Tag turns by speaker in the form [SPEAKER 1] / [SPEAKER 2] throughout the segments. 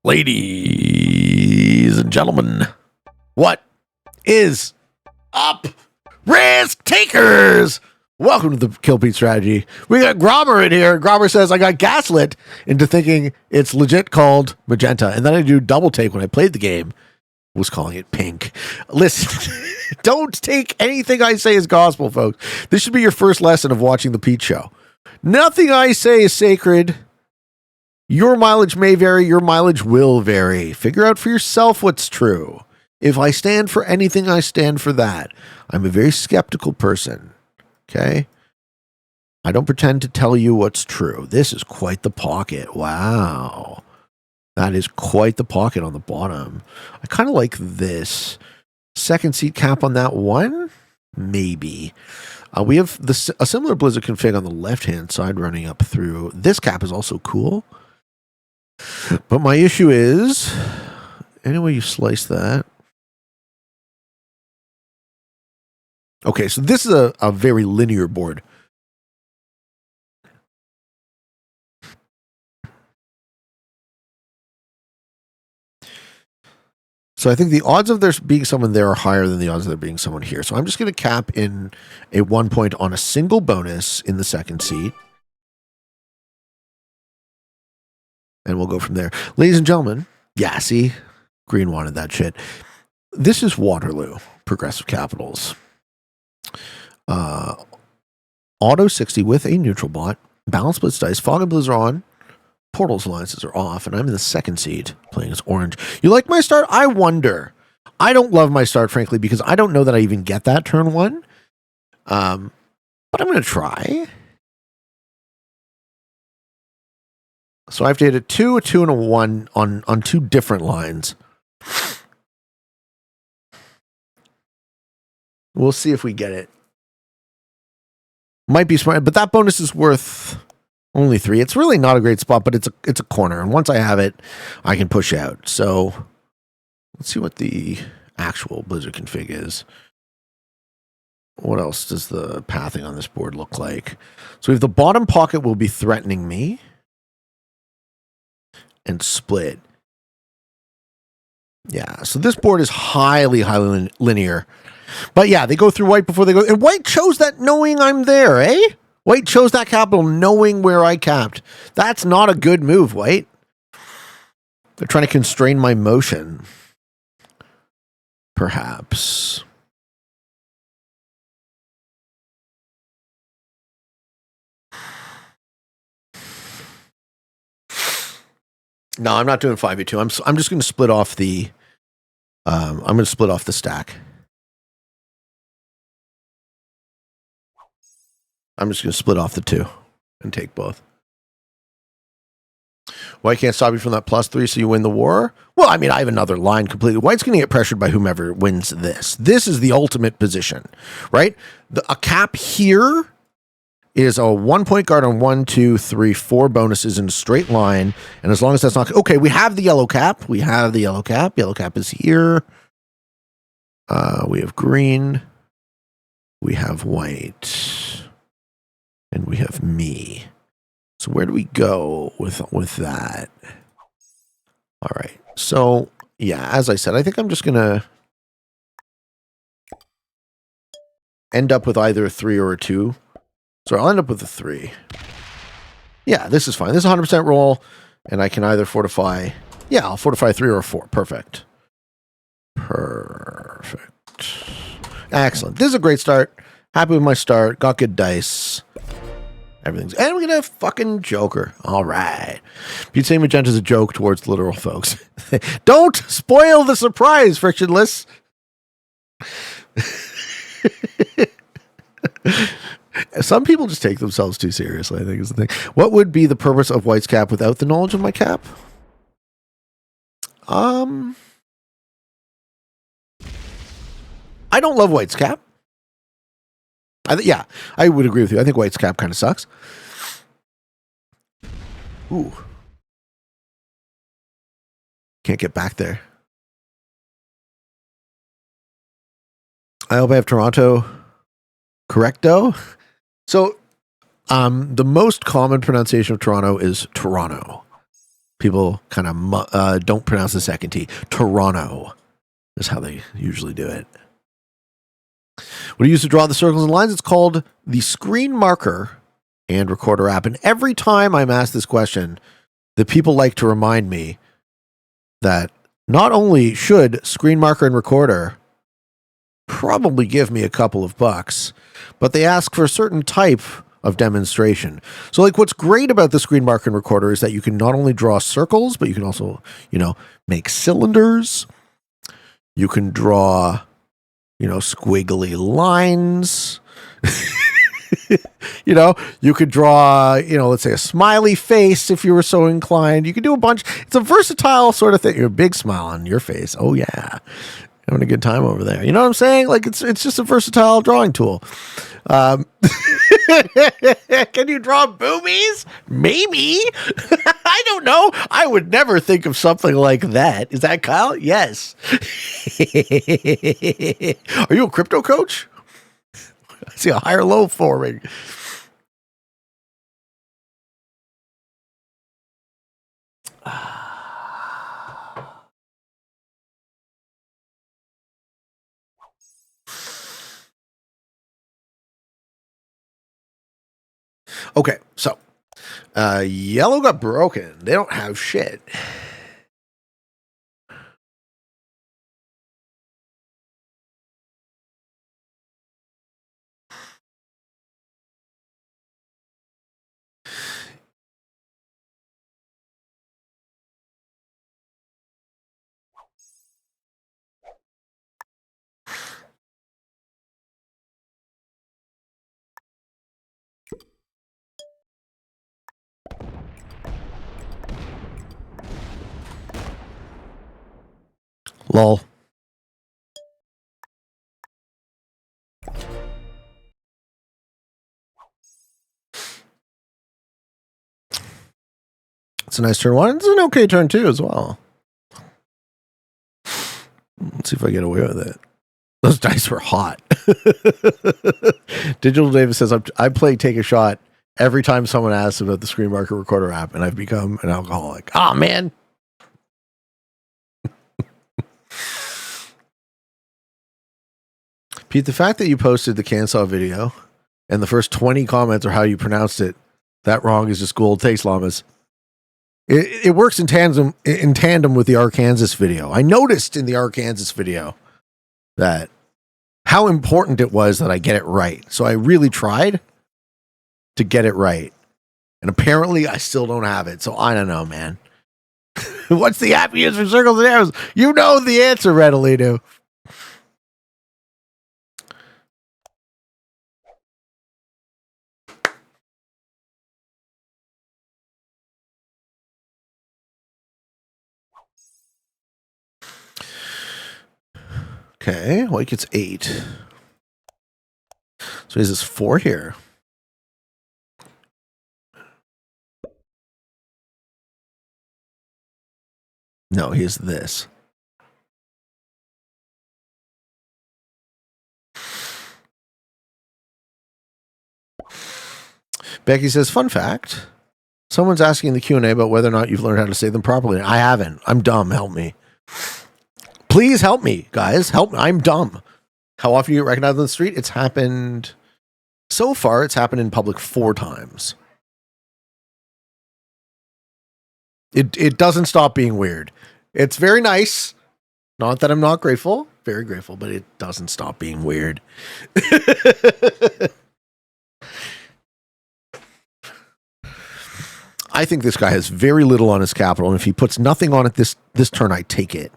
[SPEAKER 1] Ladies and gentlemen, what is up, risk takers? Welcome to the Kill Pete strategy. We got Grommer in here. Grommer says, I got gaslit into thinking it's legit called magenta. And then I do double take when I played the game. Was calling it pink. Listen, don't take anything I say as gospel, folks. This should be your first lesson of watching the Pete Show. Nothing I say is sacred. Your mileage may vary. Your mileage will vary. Figure out for yourself what's true. If I stand for anything, I stand for that. I'm a very skeptical person. Okay? I don't pretend to tell you what's true. This is quite the pocket. Wow. That is quite the pocket on the bottom. I kind of like this. Second seat cap on that one? Maybe. We have a similar Blizzard config on the left-hand side running up through. This cap is also cool. But my issue is, anyway you slice that. Okay, so this is a very linear board. So I think the odds of there being someone there are higher than the odds of there being someone here. So I'm just going to cap in a 1 point on a single bonus in the second seat. And we'll go from there. Ladies and gentlemen, yeah, see? Green wanted that shit. This is Waterloo, Progressive Capitals. Auto 60 with a neutral bot. Balance Blitz dice. Fog and Blizz are on. Portals alliances are off. And I'm in the second seat playing as orange. You like my start? I wonder. I don't love my start, frankly, because I don't know that I even get that turn one. But I'm going to try. So I have to hit a 2, and a 1 on two different lines. We'll see if we get it. Might be smart, but that bonus is worth only 3. It's really not a great spot, but it's a corner. And once I have it, I can push out. So let's see what the actual Blizzard config is. What else does the pathing on this board look like? So we have the bottom pocket will be threatening me. And split. Yeah, so this board is highly linear. But yeah, they go through white before they go. And white chose that knowing I'm there, eh? White chose that capital knowing where I capped. That's not a good move, white. They're trying to constrain my motion. Perhaps. No, I'm not doing 5v2. I'm just going to split off the I'm going to split off the stack. I'm just going to split off the 2 and take both. White can't stop you from that +3, so you win the war. Well, I mean, I have another line completely. White's going to get pressured by whomever wins this. This is the ultimate position, right? A cap here is a 1 point guard on 1, 2, 3, 4 bonuses in a straight line. And as long as that's not... Okay, we have the yellow cap. We have the yellow cap. Yellow cap is here. We have green. We have white. And we have me. So where do we go with that? All right. So, yeah, as I said, I think I'm just going to end up with either a 3 or a 2. So I'll end up with a 3. Yeah, this is fine. This is 100% roll, and I can either fortify... Yeah, I'll fortify 3 or a 4. Perfect. Perfect. Excellent. This is a great start. Happy with my start. Got good dice. Everything's... And we're going to have fucking Joker. All right. You'd say magenta's a joke towards literal folks. Don't spoil the surprise, Frictionless. Some people just take themselves too seriously, I think is the thing. What would be the purpose of White's cap without the knowledge of my cap? I don't love White's cap. Yeah, I would agree with you. I think White's cap kind of sucks. Ooh. Can't get back there. I hope I have Toronto correcto. So, the most common pronunciation of Toronto is Toronto. People kind of don't pronounce the second T. Toronto is how they usually do it. What do you use to draw the circles and lines? It's called the screen marker and recorder app. And every time I'm asked this question, the people like to remind me that not only should screen marker and recorder probably give me a couple of bucks, but they ask for a certain type of demonstration. So like what's great about the screen marker and recorder is that you can not only draw circles, but you can also, make cylinders. You can draw, squiggly lines. You could draw, let's say a smiley face if you were so inclined. You could do a bunch. It's a versatile sort of thing. A big smile on your face. Oh yeah. Having a good time over there. You know what I'm saying? Like it's just a versatile drawing tool. Can you draw boobies? Maybe. I don't know. I would never think of something like that. Is that Kyle? Yes. Are you a crypto coach? I see a higher low forming. Okay, so yellow got broken. They don't have shit. Lol. It's a nice turn one. It's an okay turn two as well. Let's see if I get away with it. Those dice were hot. Digital Davis says, I play Take a Shot every time someone asks about the screen marker recorder app, and I've become an alcoholic. Oh, man. Pete, the fact that you posted the Cansaw video and the first 20 comments are how you pronounced it, that wrong is just gold. Thanks, Llamas. It works in tandem with the Arkansas video. I noticed in the Arkansas video that how important it was that I get it right. So I really tried to get it right. And apparently I still don't have it. So I don't know, man. What's the app you use for circles and arrows? You know the answer readily, do. Okay, White gets 8. So he's this 4 here. No, he's this. Becky says, fun fact. Someone's asking in the Q&A about whether or not you've learned how to say them properly. I haven't. I'm dumb. Help me. Please help me, guys. Help me. I'm dumb. How often do you get recognized on the street? It's happened... So far, it's happened in public 4 times. It doesn't stop being weird. It's very nice. Not that I'm not grateful. Very grateful, but it doesn't stop being weird. I think this guy has very little on his capital, and if he puts nothing on it this turn, I take it.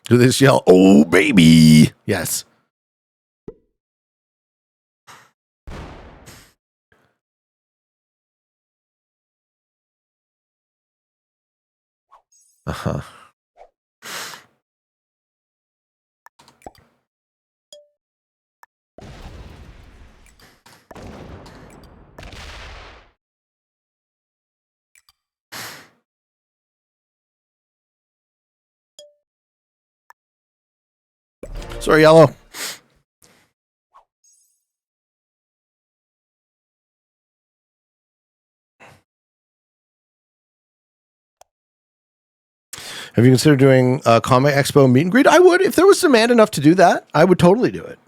[SPEAKER 1] Do this yell, oh, baby. Yes. Uh-huh. Sorry, yellow. Have you considered doing a Comic Expo meet and greet? I would. If there was demand enough to do that, I would totally do it.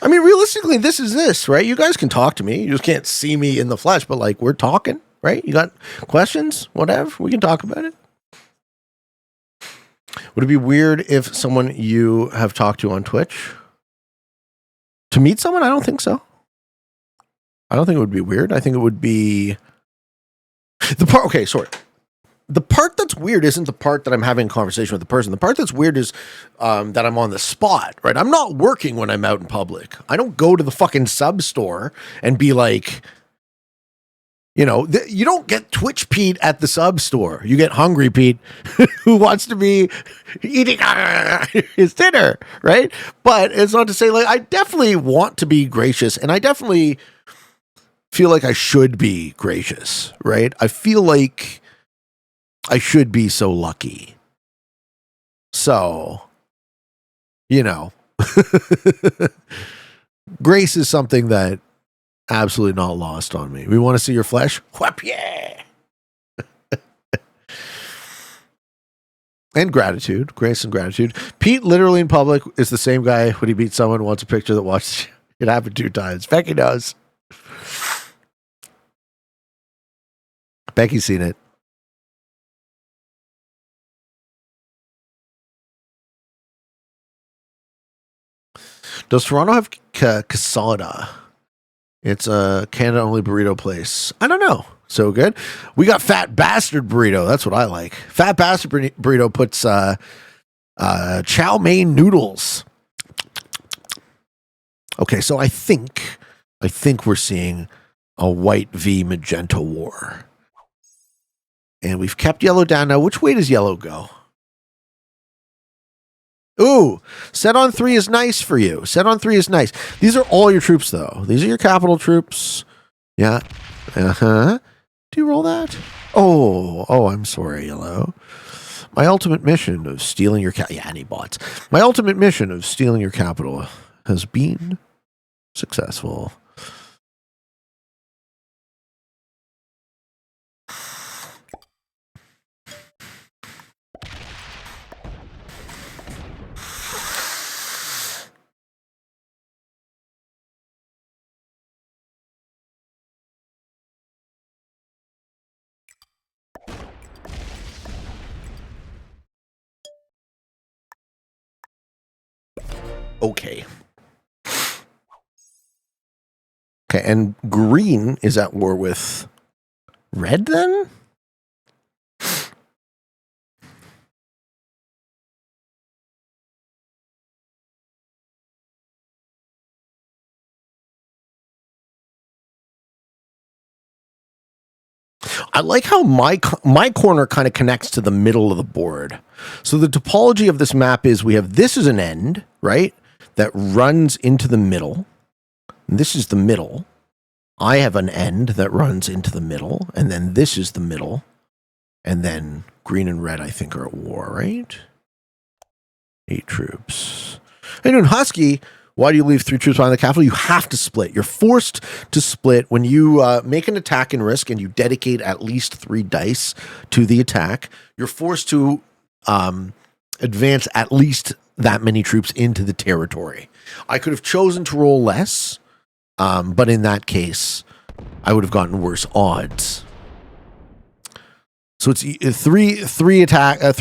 [SPEAKER 1] I mean, realistically, this is this, right? You guys can talk to me. You just can't see me in the flesh, but like we're talking, right? You got questions, whatever, we can talk about it. Would it be weird if someone you have talked to on Twitch to meet someone? I don't think so. I don't think it would be weird. I think it would be the part. Okay, sorry. The part that's weird isn't the part that I'm having a conversation with the person. The part that's weird is that I'm on the spot, right? I'm not working when I'm out in public. I don't go to the fucking sub store and be like, you know, you don't get Twitch Pete at the sub store. You get Hungry Pete who wants to be eating his dinner, right? But it's not to say, like, I definitely want to be gracious, and I definitely feel like I should be gracious, right? I feel like I should be so lucky. So, you know, grace is something that absolutely not lost on me. We want to see your flesh? Whap, yeah. And gratitude, grace and gratitude. Pete, literally in public, is the same guy when he beats someone who wants a picture that watched it happen 2 times. Becky knows. Becky's seen it. Does Toronto have Casada? It's a Canada-only burrito place. I don't know. So good. We got Fat Bastard Burrito. That's what I like. Fat Bastard Burrito puts chow mein noodles. Okay, so I think we're seeing a white v magenta war. And we've kept yellow down. Now, which way does yellow go? Ooh, set on 3 is nice for you. Set on 3 is nice. These are all your troops, though. These are your capital troops. Yeah. Uh-huh. Do you roll that? Oh, I'm sorry, yellow. My ultimate mission of stealing your any bots. My ultimate mission of stealing your capital has been successful. Okay. Okay, and green is at war with red then? I like how my corner kind of connects to the middle of the board. So the topology of this map is we have this as an end, right? That runs into the middle. And this is the middle. I have an end that runs into the middle. And then this is the middle. And then green and red, I think, are at war, right? 8 troops. And in Husky, why do you leave 3 troops behind the capital? You have to split. You're forced to split when you make an attack in risk and you dedicate at least 3 dice to the attack. You're forced to advance at least that many troops into the territory. I could have chosen to roll less, but in that case, I would have gotten worse odds. So it's 3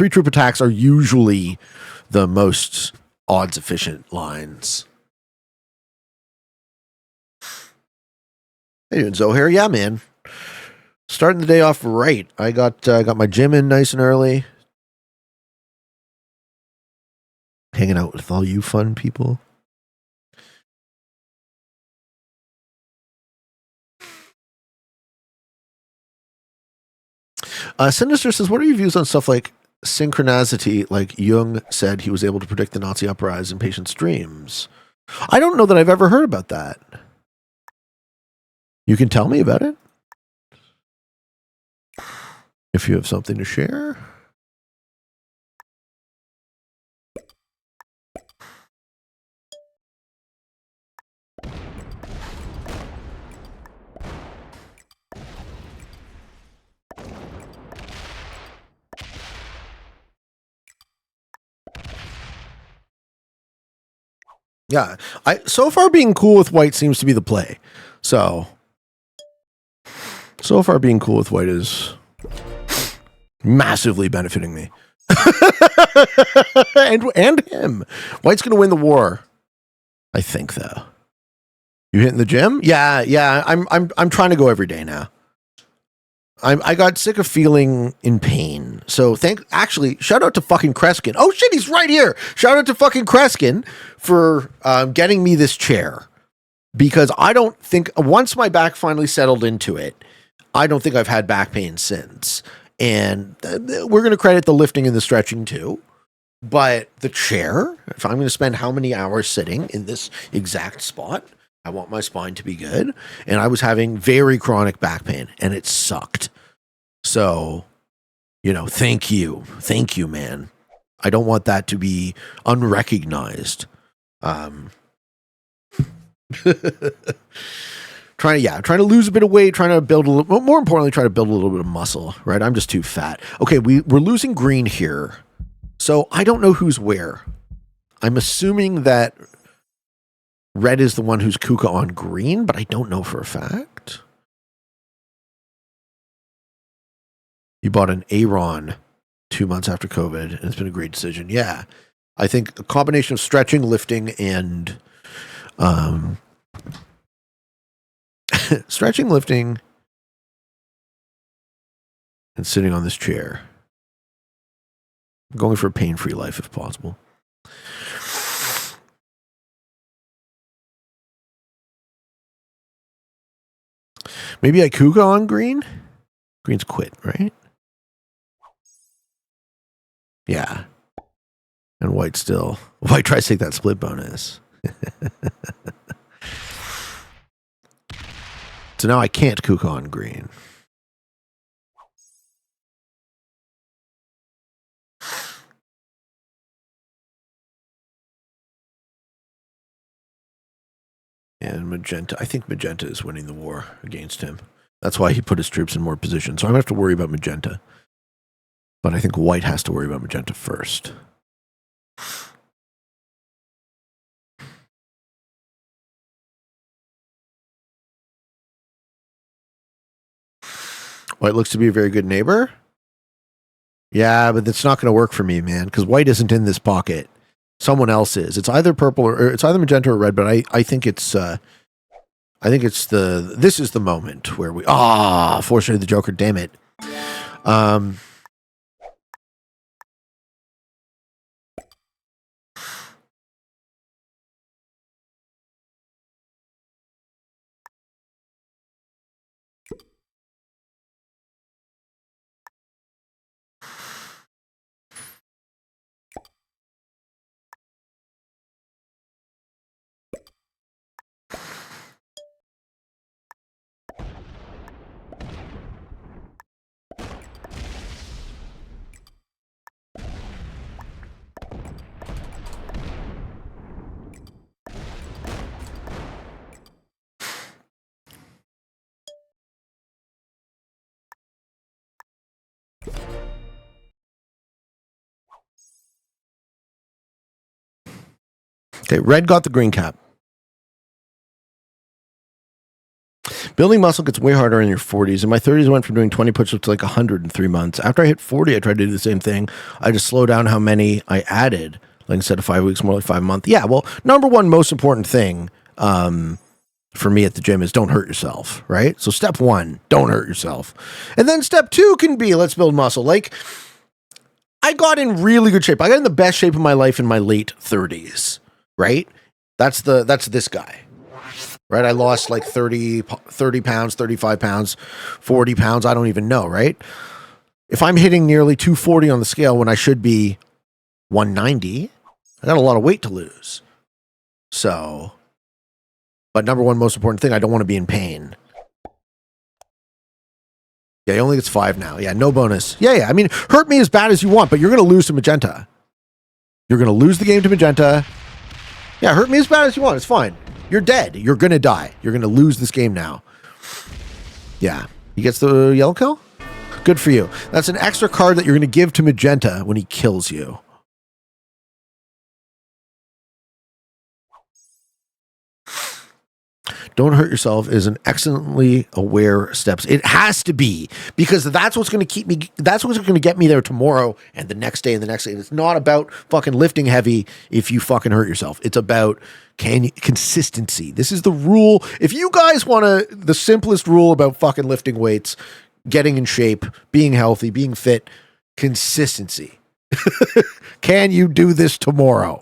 [SPEAKER 1] troop attacks are usually the most odds efficient lines. Hey, doing Zohair? Yeah, man. Starting the day off right. I got my gym in nice and early. Hanging out with all you fun people. Sinister says, what are your views on stuff like synchronicity? Like Jung said he was able to predict the Nazi uprising in patients' dreams. I don't know that I've ever heard about that. You can tell me about it if you have something to share. Yeah. So far being cool with white seems to be the play. So far being cool with white is massively benefiting me. and him. White's gonna win the war. I think though. You hitting the gym? Yeah. I'm trying to go every day now. I got sick of feeling in pain. So actually, shout out to fucking Kreskin. Oh shit, he's right here. Shout out to fucking Kreskin for getting me this chair. Because I don't think, once my back finally settled into it, I don't think I've had back pain since. And we're going to credit the lifting and the stretching too. But the chair, if I'm going to spend how many hours sitting in this exact spot, I want my spine to be good. And I was having very chronic back pain and it sucked. So, thank you. Thank you, man. I don't want that to be unrecognized. Trying to lose a bit of weight, trying to build a little, more importantly, try to build a little bit of muscle, right? I'm just too fat. Okay, we're losing green here. So I don't know who's where. I'm assuming that red is the one who's Kuka on green, but I don't know for a fact. You bought an Aeron 2 months after COVID, and it's been a great decision. Yeah. I think a combination of stretching, lifting, and stretching, lifting, and sitting on this chair. I'm going for a pain-free life if possible. Maybe I Kuka on green? Green's quit, right? Yeah. And white still. White tries to take that split bonus. So now I can't Kuka on green. And magenta. I think magenta is winning the war against him. That's why he put his troops in more position. So I'm going to have to worry about magenta. But I think white has to worry about magenta first. White looks to be a very good neighbor. Yeah, but it's not going to work for me, man, because white isn't in this pocket. Someone else is. It's either purple or it's either magenta or red, but I think it's this is the moment where we fortunately the Joker, damn it. Okay, red got the green cap. Building muscle gets way harder in your 40s. In my 30s, I went from doing 20 push-ups to like 100 in 3 months. After I hit 40, I tried to do the same thing. I just slowed down how many I added. Like instead of 5 weeks, more like 5 months. Yeah, well, number one most important thing for me at the gym is don't hurt yourself, right? So step one, don't hurt yourself. And then step two can be let's build muscle. Like I got in really good shape. I got in the best shape of my life in my late 30s, right? That's this guy. Right? I lost like 30 pounds, 35 pounds, 40 pounds. I don't even know, right? If I'm hitting nearly 240 on the scale when I should be 190, I got a lot of weight to lose. So, but number one most important thing, I don't want to be in pain. Yeah, he only gets 5 now. Yeah, no bonus. Yeah. I mean, hurt me as bad as you want, but you're going to lose to magenta. You're going to lose the game to magenta. Yeah, hurt me as bad as you want. It's fine. You're dead. You're going to die. You're going to lose this game now. Yeah. He gets the yellow kill? Good for you. That's an extra card that you're going to give to magenta when he kills you. Don't hurt yourself is an excellently aware steps. It has to be, because that's what's going to keep me. That's what's going to get me there tomorrow and the next day and the next day. It's not about fucking lifting heavy if you fucking hurt yourself. It's about consistency. This is the rule. If you guys want the simplest rule about fucking lifting weights, getting in shape, being healthy, being fit, consistency. Can you do this tomorrow?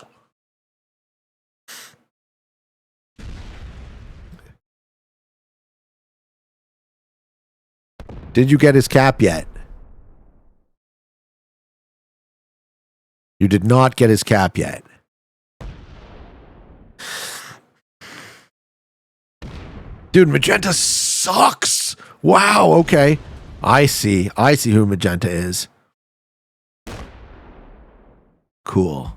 [SPEAKER 1] Did you get his cap yet? You did not get his cap yet. Dude, magenta sucks. Wow, okay. I see who magenta is. Cool.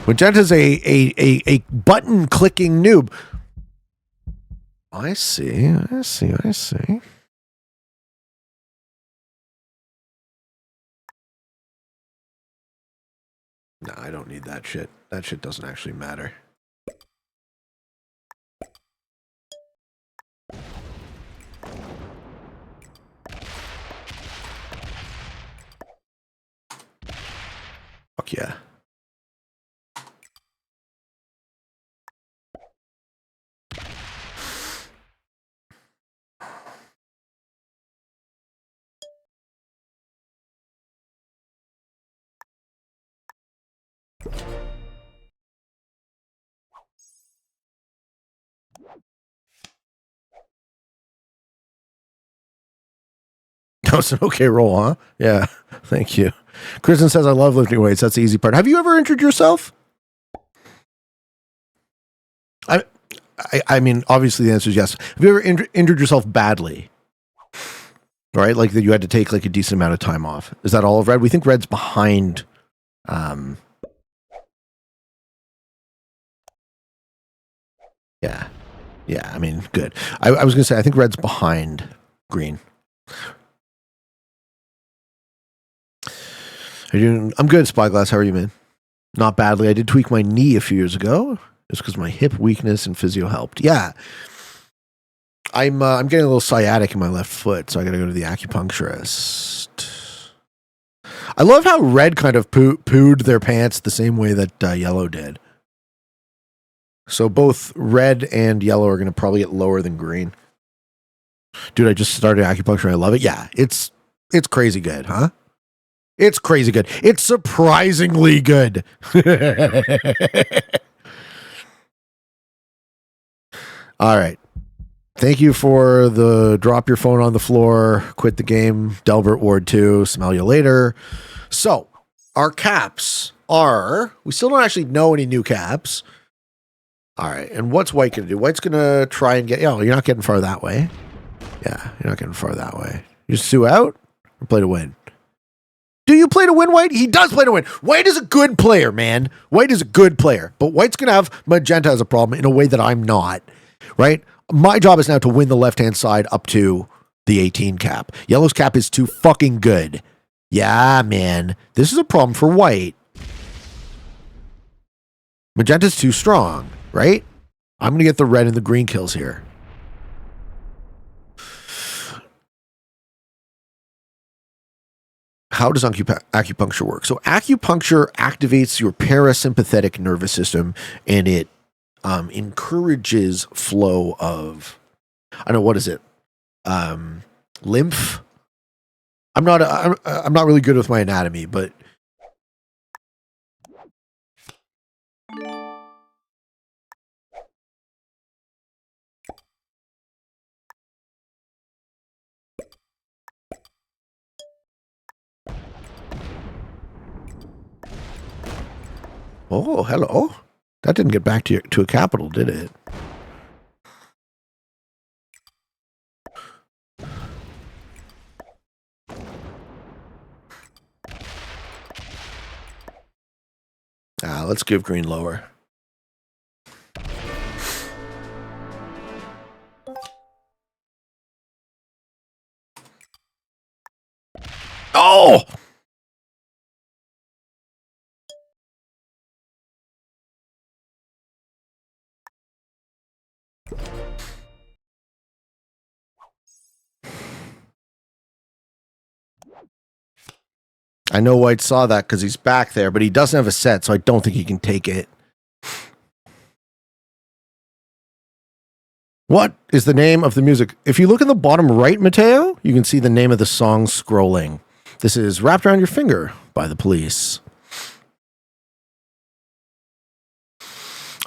[SPEAKER 1] Magenta's a button clicking noob. I see. No, I don't need that shit. That shit doesn't actually matter. Fuck yeah. That was an okay roll, huh? Yeah, thank you. Kristen says, I love lifting weights. That's the easy part. Have you ever injured yourself? I mean, obviously the answer is yes. Have you ever injured yourself badly? Right? Like that you had to take like a decent amount of time off. Is that all of red? We think red's behind. Yeah. Yeah, I mean, good. I was going to say, I think red's behind green. I'm good, Spyglass. How are you, man? Not badly. I did tweak my knee a few years ago. It's because my hip weakness and physio helped. Yeah. I'm getting a little sciatic in my left foot, so I got to go to the acupuncturist. I love how red kind of pooed their pants the same way that yellow did. So both red and yellow are going to probably get lower than green. Dude, I just started acupuncture. I love it. Yeah, it's crazy good, huh? It's crazy good. It's surprisingly good. All right. Thank you for the drop your phone on the floor, quit the game, Delbert Ward 2, smell you later. So, our caps are, we still don't actually know any new caps. All right. And what's White going to do? White's going to try and get, you're not getting far that way. Yeah, you're not getting far that way. You sue out or play to win? Do you play to win, White? He does play to win. White is a good player, man. White is a good player. But White's going to have magenta as a problem in a way that I'm not, right? My job is now to win the left-hand side up to the 18 cap. Yellow's cap is too fucking good. Yeah, man. This is a problem for White. Magenta's too strong, right? I'm going to get the red and the green kills here. How does acupuncture work? So acupuncture activates your parasympathetic nervous system, and it encourages flow of, I don't know, what is it? Lymph. I'm not really good with my anatomy, but oh, hello. That didn't get back to a capital, did it? Let's give green lower. Oh! I know white saw that because he's back there, but he doesn't have a set, so I don't think he can take it. What is the name of the music? If you look in the bottom right, Mateo, you can see the name of the song scrolling. This is Wrapped Around Your Finger by The Police.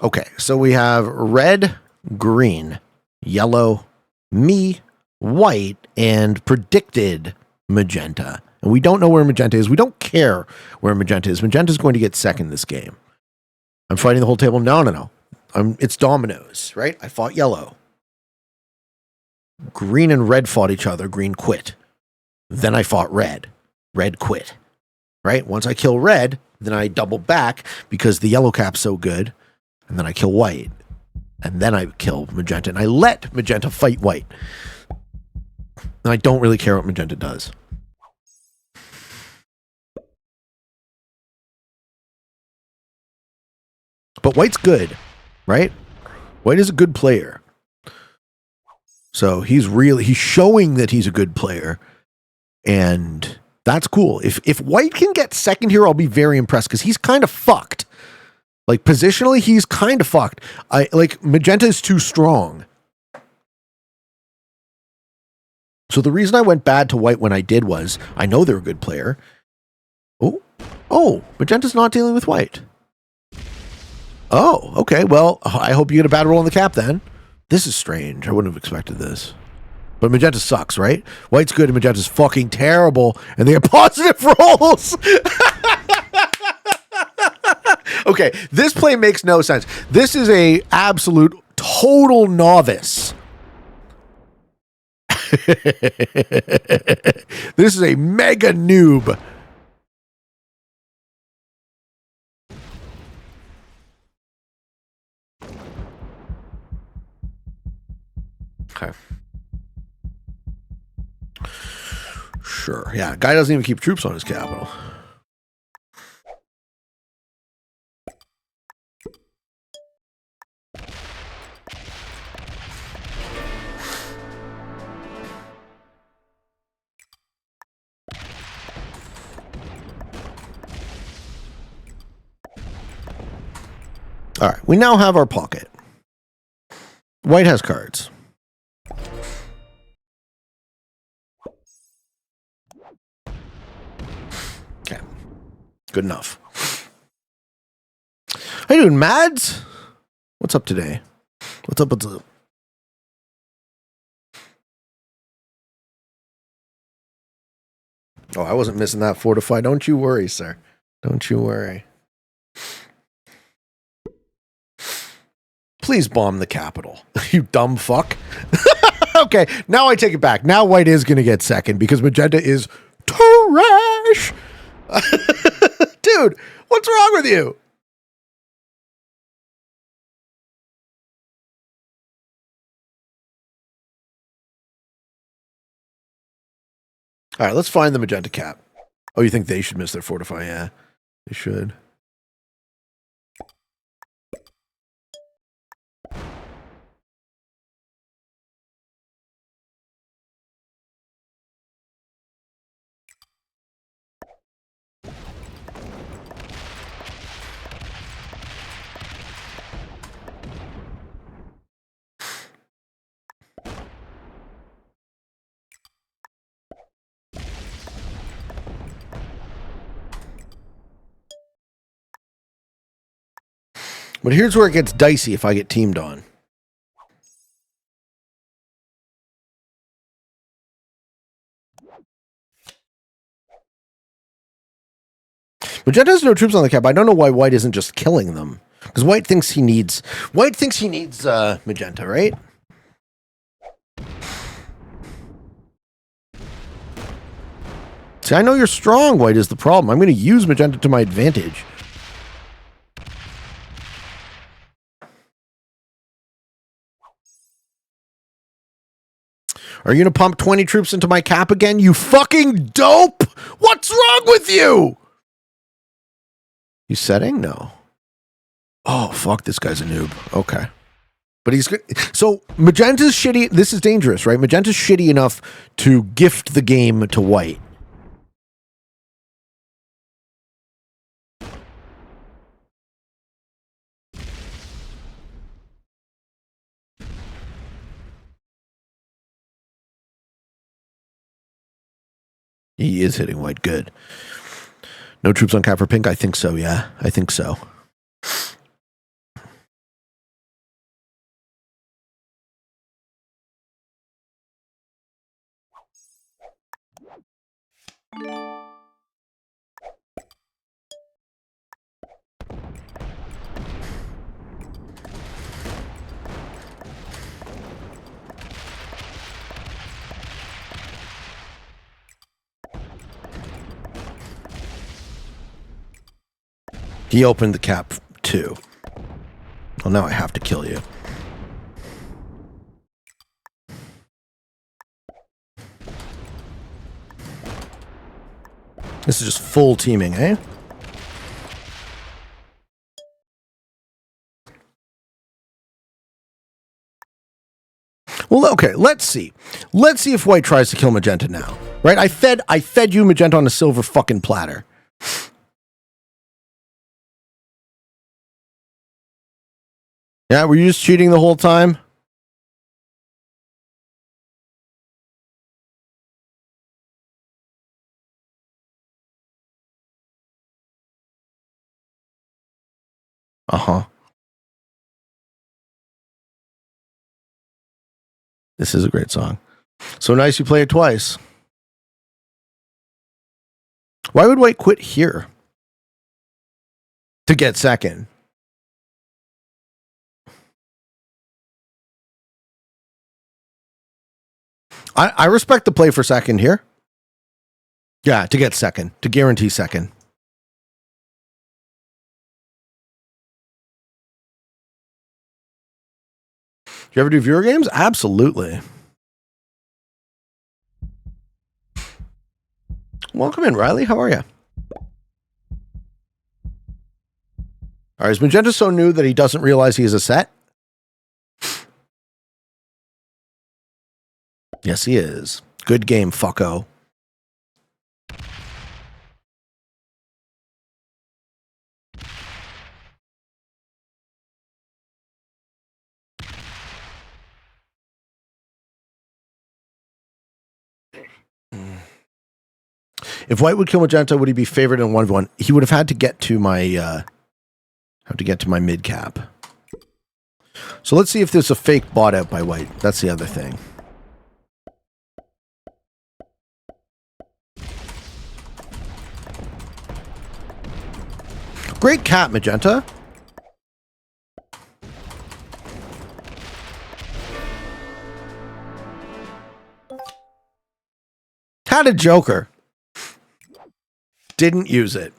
[SPEAKER 1] Okay, so we have red, green, yellow, me, white, and predicted magenta. And we don't know where magenta is. We don't care where magenta is. Magenta is going to get second this game. I'm fighting the whole table. No. It's dominoes, right? I fought yellow. Green and red fought each other. Green quit. Then I fought red. Red quit. Right? Once I kill red, then I double back because the yellow cap's so good. And then I kill white. And then I kill magenta. And I let magenta fight white. And I don't really care what magenta does. But white's good, right? White is a good player. So he's showing that he's a good player. And that's cool. If white can get second here, I'll be very impressed because he's kind of fucked. Like positionally, he's kind of fucked. Magenta is too strong. So the reason I went bad to white when I did was I know they're a good player. Oh, magenta's not dealing with white. Oh, okay. Well, I hope you get a bad roll on the cap then. This is strange. I wouldn't have expected this. But magenta sucks, right? White's good and magenta's fucking terrible. And they have positive rolls. Okay, this play makes no sense. This is a absolute total novice. This is a mega noob. Okay. Sure. Yeah, guy doesn't even keep troops on his capital. All right, we now have our pocket. White has cards. Okay, good enough. How you doing, Mads? What's up today? What's up? Oh, I wasn't missing that fortify. Don't you worry, sir. Don't you worry. Please bomb the capital, you dumb fuck. Okay, now I take it back. Now white is going to get second because magenta is trash. Dude, what's wrong with you? All right, let's find the magenta cap. Oh, you think they should miss their fortify? Yeah, they should. But here's where it gets dicey if I get teamed on. Magenta has no troops on the cap. I don't know why white isn't just killing them. Because white thinks he needs magenta, right? See, I know you're strong, white is the problem. I'm going to use magenta to my advantage. Are you going to pump 20 troops into my cap again? You fucking dope! What's wrong with you? You setting? No. Oh, fuck, this guy's a noob. Okay. But he's good. So, magenta's shitty. This is dangerous, right? Magenta's shitty enough to gift the game to white. He is hitting white. Good. No troops on cap for pink? I think so, yeah. I think so. He opened the cap too. Well, now I have to kill you. This is just full teaming, eh? Well, okay, let's see. Let's see if white tries to kill magenta now. Right? I fed you magenta on a silver fucking platter. Yeah, were you just cheating the whole time? Uh-huh. This is a great song. So nice you play it twice. Why would white quit here? To get second. I respect the play for second here. Yeah, to get second. To guarantee second. Do you ever do viewer games? Absolutely. Welcome in, Riley. How are you? All right, is magenta so new that he doesn't realize he is a set? Yes, he is. Good game, fucko. If white would kill magenta, would he be favored in 1v1? He would have had to get to my mid cap. So let's see if there's a fake bot out by white. That's the other thing. Great cap, magenta. Had a joker. Didn't use it.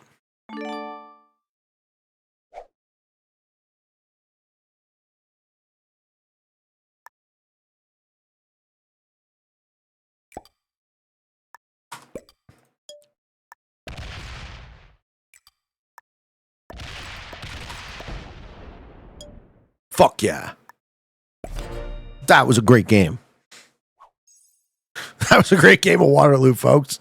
[SPEAKER 1] Fuck yeah. That was a great game. That was a great game of Waterloo, folks.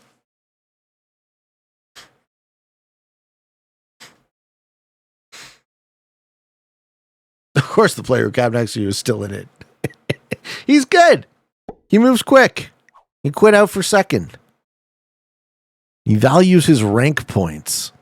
[SPEAKER 1] Of course, the player who capped next to you is still in it. He's good. He moves quick. He quit out for second. He values his rank points.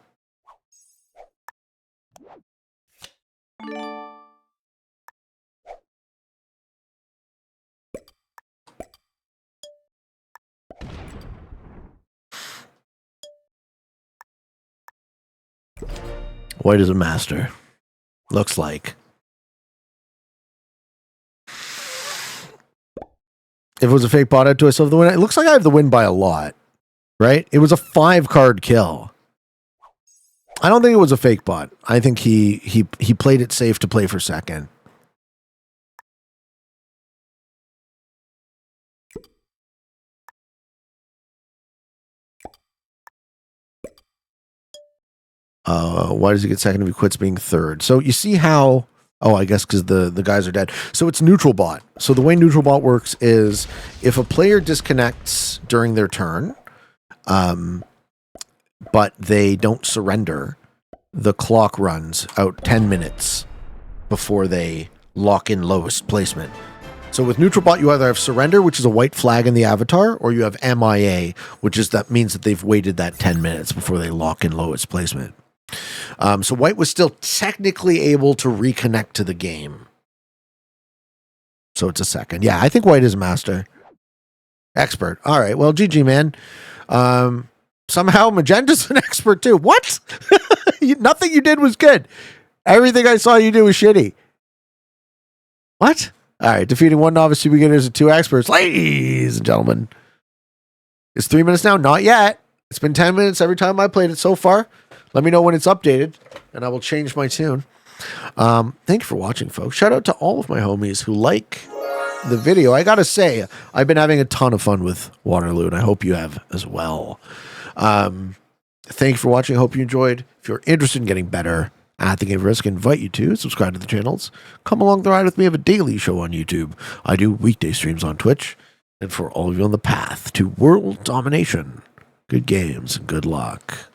[SPEAKER 1] White is a master. Looks like. If it was a fake bot, do I still have the win? It looks like I have the win by a lot. Right? It was a 5-card kill. I don't think it was a fake bot. I think he played it safe to play for second. Why does he get second if he quits being third? So you see how... Oh, I guess because the guys are dead. So it's neutral bot. So the way neutral bot works is if a player disconnects during their turn, but they don't surrender, the clock runs out 10 minutes before they lock in lowest placement. So with neutral bot, you either have surrender, which is a white flag in the avatar, or you have MIA, which is that means that they've waited that 10 minutes before they lock in lowest placement. So white was still technically able to reconnect to the game. So it's a second. Yeah, I think white is master. Expert. All right. Well, GG, man. Somehow magenta's an expert too. What? Nothing you did was good. Everything I saw you do was shitty. What? All right. Defeating one novice, two beginners, and two experts. Ladies and gentlemen. It's 3 minutes now? Not yet. It's been 10 minutes every time I played it so far. Let me know when it's updated, and I will change my tune. Thank you for watching, folks. Shout out to all of my homies who like the video. I gotta say, I've been having a ton of fun with Waterloo, and I hope you have as well. Thank you for watching. I hope you enjoyed. If you're interested in getting better at the game of Risk, I invite you to subscribe to the channels. Come along the ride with me. I have a daily show on YouTube. I do weekday streams on Twitch. And for all of you on the path to world domination, good games and good luck.